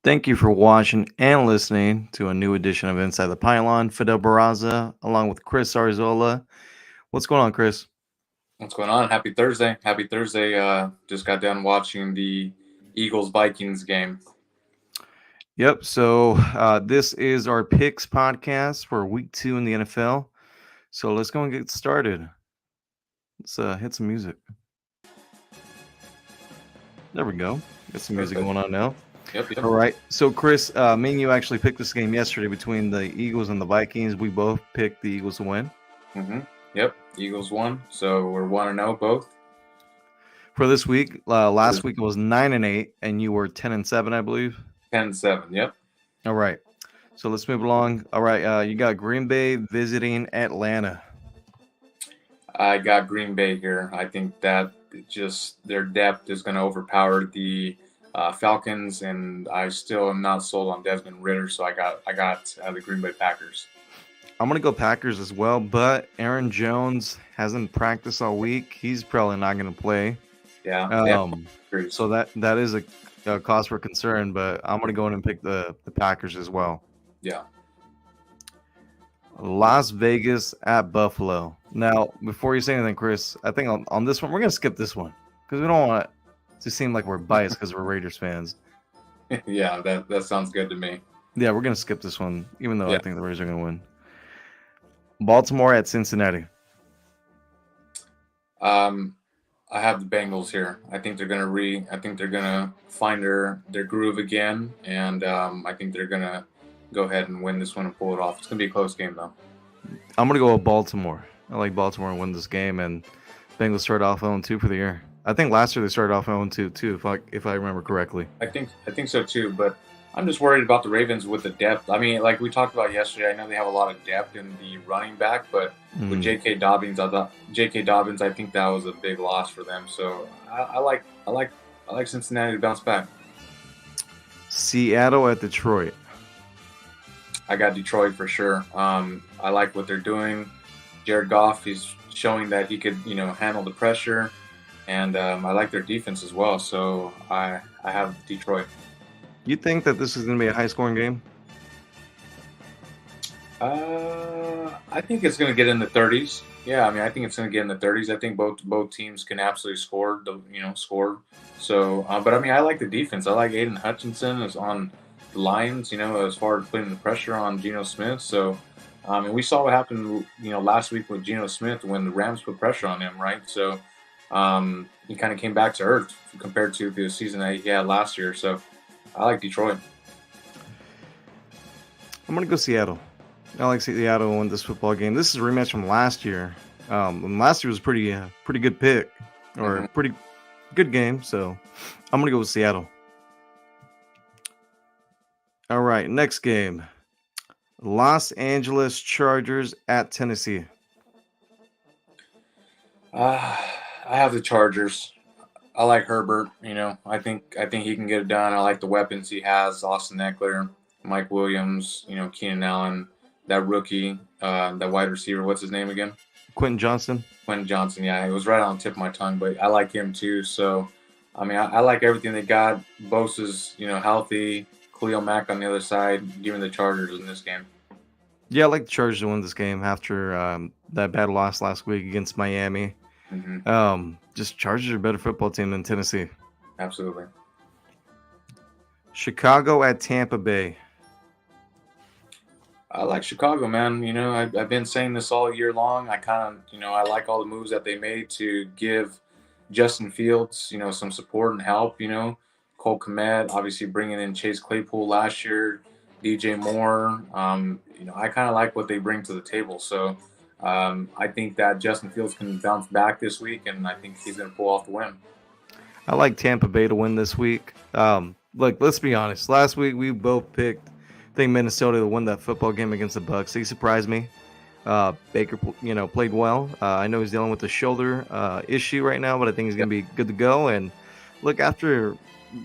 Thank you for watching and listening to a new edition of Inside the Pylon. Fidel Barraza, along with Chris Arzola. What's going on, Chris? What's going on? Happy Thursday. Happy Thursday. Just got done watching the Eagles Vikings game. Yep. So this is our picks podcast for Week 2 in the NFL. So let's go and get started. Let's hit some music. There we go. Got some music Perfect. going on now. Yep. All right. So Chris, me and you actually picked this game yesterday between the Eagles and the Vikings. We both picked the Eagles to win. Yep. Eagles won, so we're 1-0 both. For this week, last week it was 9-8, and you were 10-7, I believe. 10-7. Yep. All right. So let's move along. All right. You got Green Bay visiting Atlanta. I got Green Bay here. I think that just their depth is going to overpower the Falcons, and I still am not sold on Desmond Ritter, so I got the Green Bay Packers. I'm going to go Packers as well, but Aaron Jones hasn't practiced all week. He's probably not going to play. Yeah. So that is a cause for concern, but I'm going to go in and pick the Packers as well. Yeah. Las Vegas at Buffalo. Now, before you say anything, Chris, I think on this one, we're going to skip this one because we don't want it to seem like we're biased because we're Raiders fans. Yeah, that sounds good to me. Yeah, we're going to skip this one, even though I think the Raiders are going to win. Baltimore at Cincinnati. I have the Bengals here. I think they're gonna find their groove again, and I think they're gonna go ahead and win this one and pull it off. It's gonna be a close game though. I'm gonna go with Baltimore. I like Baltimore to win this game, and Bengals start off 0-2 for the year. I think last year they started off 0-2 too, if I remember correctly. I think so too, but I'm just worried about the Ravens with the depth. I mean, like we talked about yesterday, I know they have a lot of depth in the running back, but with J.K. Dobbins, I think that was a big loss for them. So I like Cincinnati to bounce back. Seattle at Detroit. I got Detroit for sure. I like what they're doing. Jared Goff is showing that he could, handle the pressure, and I like their defense as well. So I have Detroit. You think that this is going to be a high-scoring game? I think it's going to get in the 30s. Yeah, I mean, I think it's going to get in the 30s. I think both teams can absolutely score. So, but I mean, I like the defense. I like Aiden Hutchinson is on the Lions. As far as putting the pressure on Geno Smith. So, and we saw what happened. Last week with Geno Smith when the Rams put pressure on him, right? So, he kind of came back to earth compared to the season that he had last year. So. I like Detroit. I'm going to go Seattle. I like Seattle to win this football game. This is a rematch from last year. And last year was pretty good pick, or pretty good game. So I'm going to go with Seattle. All right, next game. Los Angeles Chargers at Tennessee. I have the Chargers. I like Herbert. I think he can get it done. I like the weapons he has: Austin Eckler, Mike Williams, Keenan Allen, that rookie, that wide receiver. What's his name again? Quentin Johnson. Quentin Johnson. Yeah, it was right on the tip of my tongue, but I like him too. So, I mean, I like everything they got. Bosa's, healthy. Khalil Mack on the other side, giving the Chargers in this game. Yeah, I like the Chargers to win this game after that bad loss last week against Miami. Just Chargers are a better football team than Tennessee. Absolutely. Chicago at Tampa Bay. I like Chicago, man. I've been saying this all year long. I kind of, I like all the moves that they made to give Justin Fields, some support and help. Cole Kmet, obviously bringing in Chase Claypool last year, DJ Moore. I kind of like what they bring to the table. So I think that Justin Fields can bounce back this week, and I think he's going to pull off the win. I like Tampa Bay to win this week. Look, let's be honest. Last week we both picked, I think, Minnesota to win that football game against the Bucs. He surprised me. Baker, played well. I know he's dealing with a shoulder issue right now, but I think he's going to be good to go. And look, after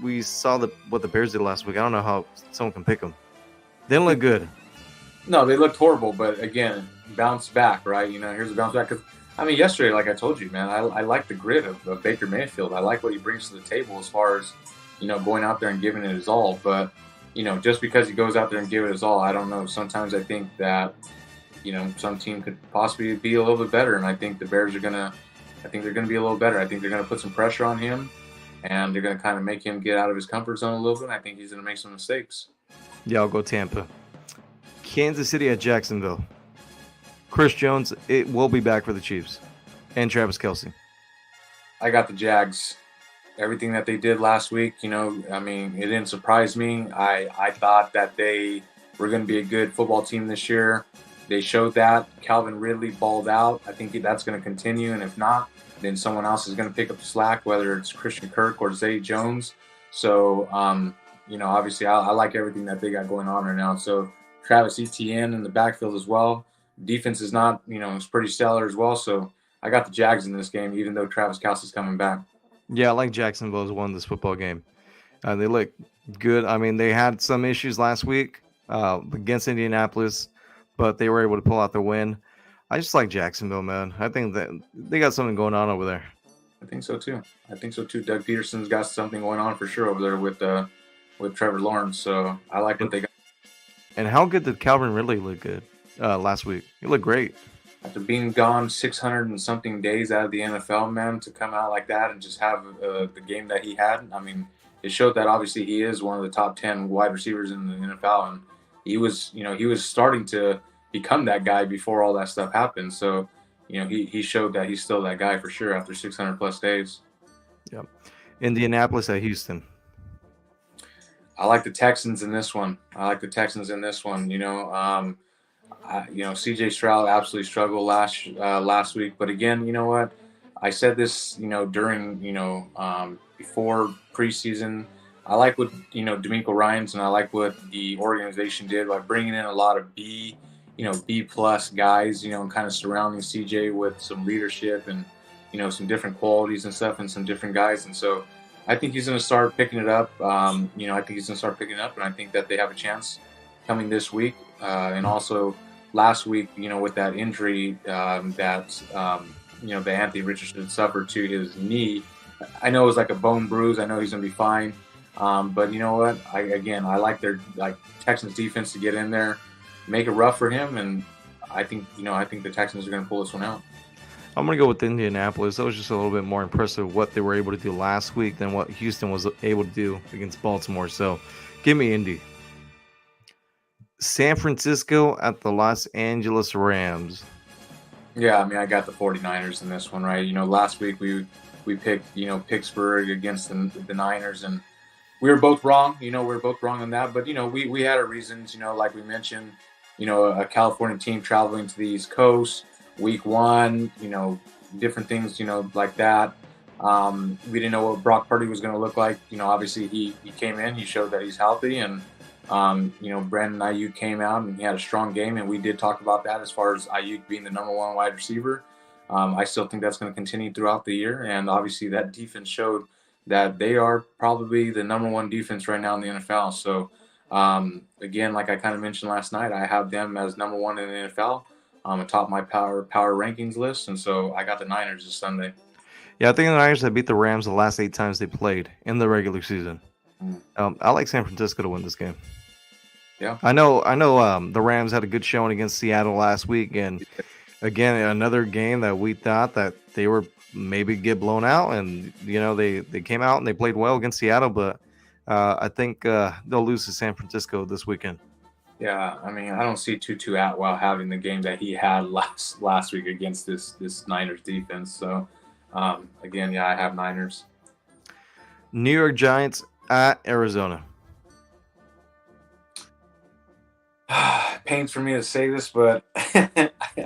we saw what the Bears did last week, I don't know how someone can pick them. They didn't look good. No, they looked horrible, but again, bounce back, right? Here's a bounce back. Because, I mean, yesterday, like I told you, man, I like the grit of Baker Mayfield. I like what he brings to the table as far as, going out there and giving it his all. But, just because he goes out there and give it his all, I don't know. Sometimes I think that some team could possibly be a little bit better, and I think the Bears are gonna. I think they're gonna be a little better. I think they're gonna put some pressure on him, and they're gonna kind of make him get out of his comfort zone a little bit. And I think he's gonna make some mistakes. Yeah, I'll go Tampa. Kansas City at Jacksonville. Chris Jones, it will be back for the Chiefs, and Travis Kelce. I got the Jags. Everything that they did last week, I mean, it didn't surprise me. I thought that they were going to be a good football team this year. They showed that. Calvin Ridley balled out. I think that's going to continue, and if not, then someone else is going to pick up the slack, whether it's Christian Kirk or Zay Jones. So, obviously, I like everything that they got going on right now. So, Travis Etienne in the backfield as well. Defense is not, it's pretty stellar as well. So, I got the Jags in this game, even though Travis Kelce's coming back. Yeah, I like Jacksonville has won this football game. They look good. I mean, they had some issues last week against Indianapolis, but they were able to pull out the win. I just like Jacksonville, man. I think that they got something going on over there. I think so too. Doug Peterson's got something going on for sure over there with Trevor Lawrence. So I like what they got. And how good did Calvin Ridley look good last week? He looked great. After being gone 600 and something days out of the NFL, man, to come out like that and just have the game that he had, I mean, it showed that obviously he is one of the top 10 wide receivers in the NFL, and he was starting to become that guy before all that stuff happened. So, he showed that he's still that guy for sure after 600 plus days. Yep. Indianapolis at Houston. I like the Texans in this one. CJ Stroud absolutely struggled last week, but again, you know what? I said this, during, before preseason. I like what DeMeco Ryans and I like what the organization did by bringing in a lot of B plus guys, and kind of surrounding CJ with some leadership and some different qualities and stuff and some different guys, and so I think he's going to start picking it up. I think he's going to start picking it up, and I think that they have a chance coming this week, and also. Last week, with that injury that Anthony Richardson suffered to his knee, I know it was like a bone bruise. I know he's gonna be fine, but you know what? I like their Texans defense to get in there, make it rough for him, and I think the Texans are gonna pull this one out. I'm gonna go with Indianapolis. That was just a little bit more impressive what they were able to do last week than what Houston was able to do against Baltimore. So, give me Indy. San Francisco at the Los Angeles Rams. Yeah, I mean, I got the 49ers in this one, right? Last week we picked, Pittsburgh against the Niners, and we were both wrong. We were both wrong on that, but, we had our reasons, like we mentioned, a California team traveling to the East Coast, week one, different things, like that. We didn't know what Brock Purdy was going to look like. Obviously he came in, he showed that he's healthy, and Brandon Ayuk came out and he had a strong game, and we did talk about that as far as Ayuk being the number one wide receiver. I still think that's going to continue throughout the year, and obviously that defense showed that they are probably the number one defense right now in the NFL. So, again, like I kind of mentioned last night, I have them as number one in the NFL atop my power rankings list, and so I got the Niners this Sunday. Yeah, I think the Niners have beat the Rams the last 8 times they played in the regular season. I like San Francisco to win this game. Yeah, I know. The Rams had a good showing against Seattle last week, and again, another game that we thought that they were maybe get blown out, and they came out and they played well against Seattle, but I think they'll lose to San Francisco this weekend. Yeah, I mean, I don't see Tutu Atwell having the game that he had last week against this Niners defense. So, again, yeah, I have Niners. New York Giants at Arizona. Pains for me to say this, but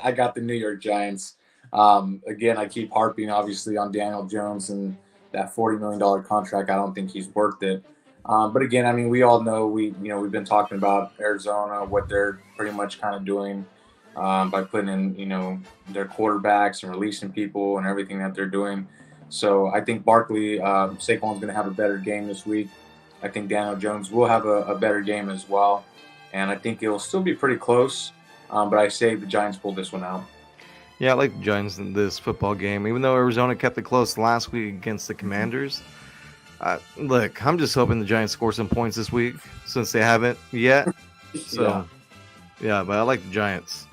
I got the New York Giants. Again, I keep harping, obviously, on Daniel Jones and that $40 million contract. I don't think he's worth it. But again, I mean, we all know we've been talking about Arizona, what they're pretty much kind of doing by putting in their quarterbacks and releasing people and everything that they're doing. So I think Barkley, Saquon's going to have a better game this week. I think Daniel Jones will have a better game as well. And I think it'll still be pretty close, but I say the Giants pull this one out. Yeah, I like the Giants in this football game. Even though Arizona kept it close last week against the Commanders, Look, I'm just hoping the Giants score some points this week since they haven't yet. So, yeah, but I like the Giants.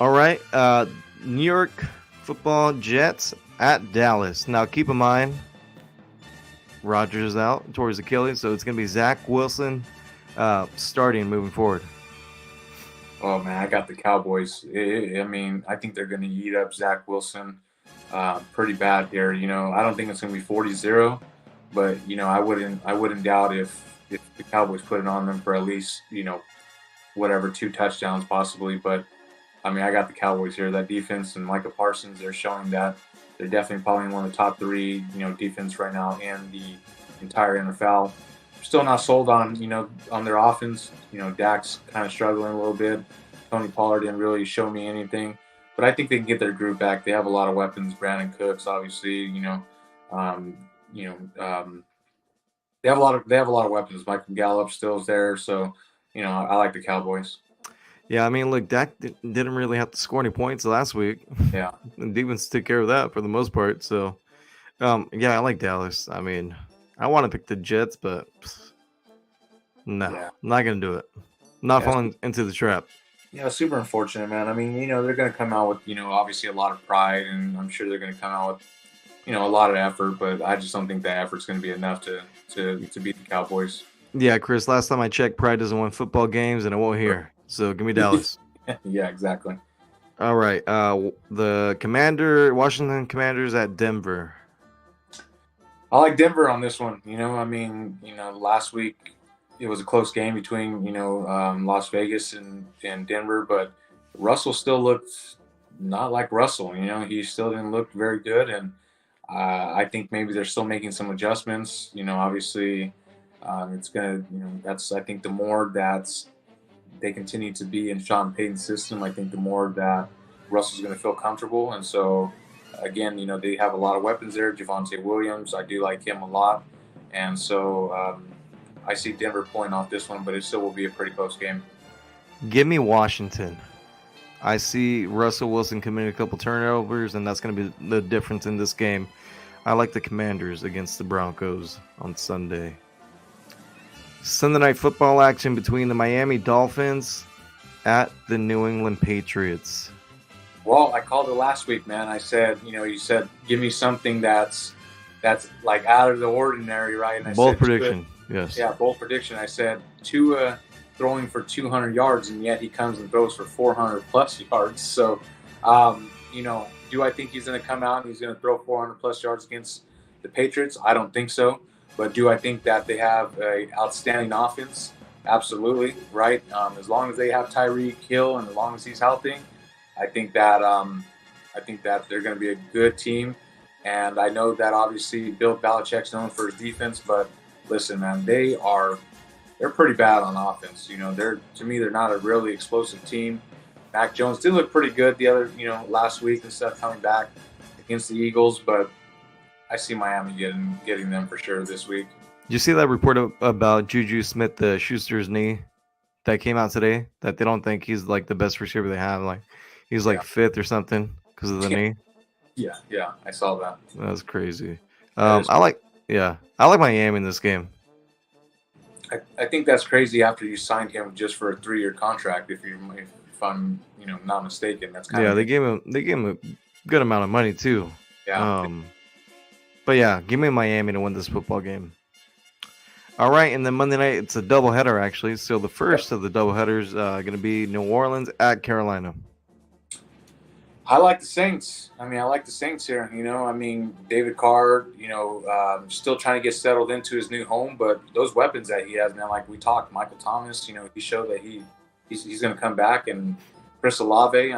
All right, New York Football Jets at Dallas. Now, keep in mind, Rodgers is out towards Achilles, so it's going to be Zach Wilson starting moving forward. Oh man, I got the Cowboys. I mean, I think they're going to eat up Zach Wilson pretty bad here. I don't think it's going to be 40-0, but I wouldn't doubt if the Cowboys put it on them for at least whatever 2 touchdowns possibly. But I mean, I got the Cowboys here. That defense and Micah Parsons, they're showing that they're definitely probably one of the top 3 defense right now in the entire NFL. Still not sold on on their offense. Dak's kind of struggling a little bit. Tony Pollard didn't really show me anything, but I think they can get their groove back. They have a lot of weapons. Brandon Cooks, obviously, they have a lot of weapons. Michael Gallup still is there, so I like the Cowboys. Yeah, I mean, look, Dak didn't really have to score any points last week. Yeah, the defense took care of that for the most part. So, yeah, I like Dallas. I mean, I want to pick the Jets, but no, I'm not gonna do it. Not falling into the trap. Yeah, super unfortunate, man. I mean, they're going to come out with, obviously a lot of pride, and I'm sure they're going to come out with, a lot of effort, but I just don't think that effort's going to be enough to beat the Cowboys. Yeah, Chris, last time I checked, pride doesn't win football games, and it won't here. So give me Dallas. Yeah, exactly. All right. The Washington Commanders at Denver. I like Denver on this one. I mean, last week it was a close game between Las Vegas and Denver, but Russell still looked not like Russell. He still didn't look very good, and I think maybe they're still making some adjustments. Obviously, it's gonna that's I think the more that they continue to be in Sean Payton's system, I think the more that Russell's going to feel comfortable. And so again, they have a lot of weapons there. Javonte Williams, I do like him a lot, and so I see Denver pulling off this one, but it still will be a pretty close game. Give me Washington. I see Russell Wilson committing a couple turnovers, and that's going to be the difference in this game. I like the Commanders against the Broncos on Sunday. Sunday night football action between the Miami Dolphins at the New England Patriots. Well, I called it last week, man. I said, you said, give me something that's like out of the ordinary, right? And I bold said, prediction. Yes. Yeah, bold prediction. I said Tua throwing for 200 yards, and yet he comes and throws for 400 plus yards. So, do I think he's going to come out and he's going to throw 400 plus yards against the Patriots? I don't think so. But do I think that they have an outstanding offense? Absolutely, right? As long as they have Tyreek Hill and as long as he's healthy, I think that they're going to be a good team. And I know that obviously Bill Belichick's known for his defense, but listen, man, they're pretty bad on offense. To me they're not a really explosive team. Mac Jones did look pretty good the other last week and stuff coming back against the Eagles, but I see Miami getting them for sure this week. Did you see that report about Juju Smith-Schuster's knee that came out today? That they don't think he's like the best receiver they have. Like he's like fifth or something because of the knee. Yeah, I saw that. That's crazy. I like Miami in this game. I think that's crazy after you signed him just for a 3-year contract. If I'm not mistaken, that's kind of they gave him a good amount of money too. Yeah. But yeah, give me Miami to win this football game. All right, and then Monday night, it's a doubleheader, actually. So the first of the doubleheaders going to be New Orleans at Carolina. I like the Saints. I like the Saints here. David Carr, still trying to get settled into his new home, but those weapons that he has, man, like we talked, Michael Thomas, he showed that he's going to come back, and Chris Olave,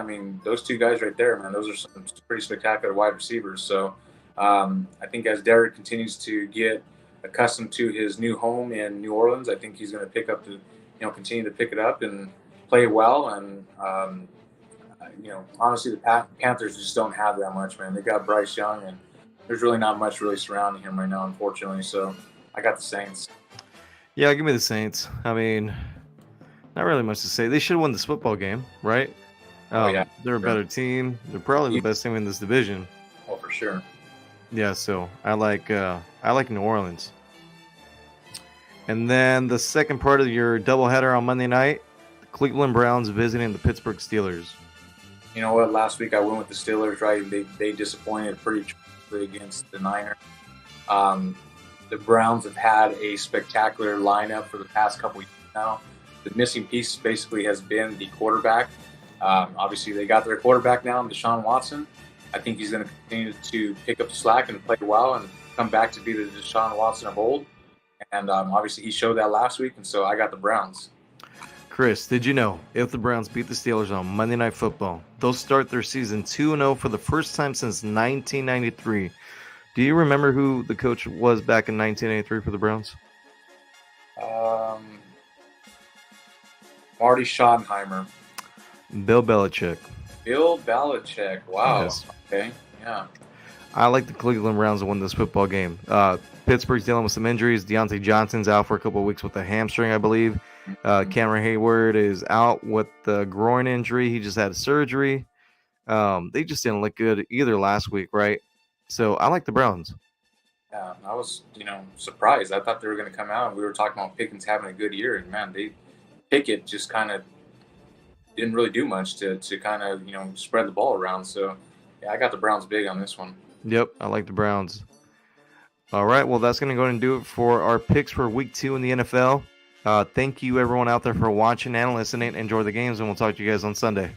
those two guys right there, man, those are some pretty spectacular wide receivers. So I think as Derek continues to get accustomed to his new home in New Orleans, I think he's going to continue to pick it up and play well. And, honestly, the Panthers just don't have that much, man. They got Bryce Young, and there's really not much really surrounding him right now, unfortunately. So I got the Saints. Yeah, give me the Saints. Not really much to say. They should have won this football game, right? Yeah. They're a better team. They're probably the best team in this division. Oh, for sure. Yeah, so I like New Orleans. And then the second part of your doubleheader on Monday night, the Cleveland Browns visiting the Pittsburgh Steelers. You know what? Last week I went with the Steelers. Right, they disappointed pretty dramatically against the Niners. Um, the Browns have had a spectacular lineup for the past couple years now. The missing piece basically has been the quarterback. Obviously, they got their quarterback now, Deshaun Watson. I think he's going to continue to pick up the slack and play well and come back to be the Deshaun Watson of old. And obviously, he showed that last week, and so I got the Browns. Chris, did you know if the Browns beat the Steelers on Monday Night Football, they'll start their season 2-0 for the first time since 1993? Do you remember who the coach was back in 1983 for the Browns? Marty Schottenheimer. Bill Belichick. Bill Belichick. Wow. Yes. Okay. Yeah. I like the Cleveland Browns to win this football game. Pittsburgh's dealing with some injuries. Deontay Johnson's out for a couple of weeks with a hamstring, I believe. Cameron Hayward is out with the groin injury. He just had surgery. They just didn't look good either last week, right? So I like the Browns. Yeah. I was, surprised. I thought they were going to come out and we were talking about Pickens having a good year. And man, Pickett just kind of didn't really do much to kind of, spread the ball around. So, yeah, I got the Browns big on this one. Yep, I like the Browns. All right, well, that's going to go ahead and do it for our picks for Week 2 in the NFL. Thank you, everyone out there, for watching and listening. Enjoy the games, and we'll talk to you guys on Sunday.